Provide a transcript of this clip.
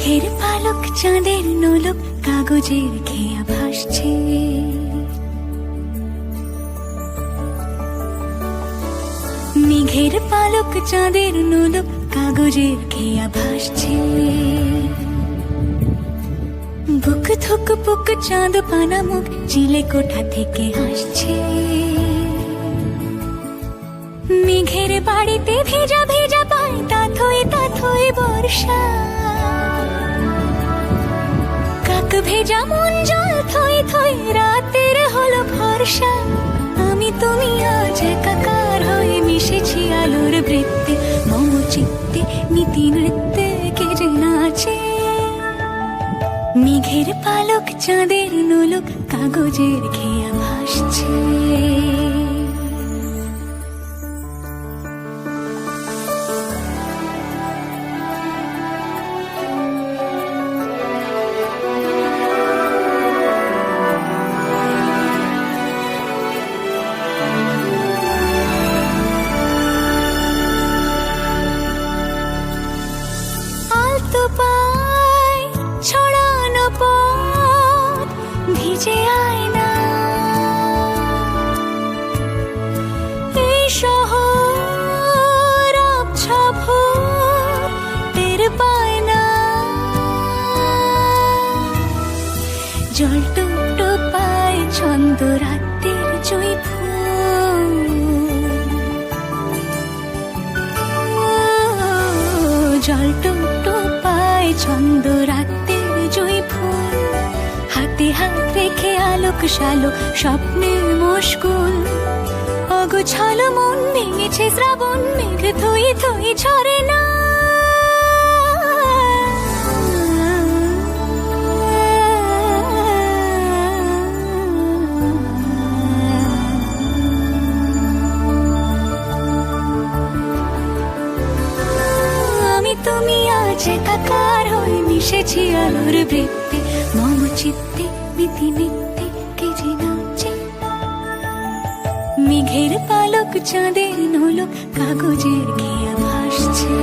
মেঘের পালক চাঁদের নোলক কাগজের খেয়া ভাসছে। মেঘের পালক চাঁদের নোলক কাগজের খেয়া ভাসছে। বুক থুক বুক চাঁদ পানা মুখ চিলে কোঠা থেকে হাসছে। মেঘের বাড়িতে ভেজা ভেজা পায় তাথই বর্ষা। কাক ভেজা মন জল থই থই রাতের হলো ভরসা। আমি তুমি আজ একাকার হয়ে মিশেছি আলোর বৃত্তে। মম চিত্তে নীতি নৃত্যে কে যে নাচে। মেঘের পালক চাঁদের নোলক কাগজের খেয়া ভাসছে। ছড়ানো পথ ভিজে আয়না। এই শহর আবছা ভোর টের পায় না। জল টুকটো পায় ছন্দ রাতের জয় ফুল। জল টুকটো পায় ছন্দ রাতের জয় ফুল। হাতে হাত রেখে আলোক শালোক স্বপ্নের মশগুল। অগোছালো মন ভেঙেছে শ্রাবণ মেঘ থই থই ঝরে না। তুমি আজ একাকার হয়ে মিশেছি আলোর বৃত্তে। মম চিত্তে নীতি নিত্যে কে যে নাচে। মেঘের পালক চাঁদের নোলক কাগজের খেয়া ভাসছে।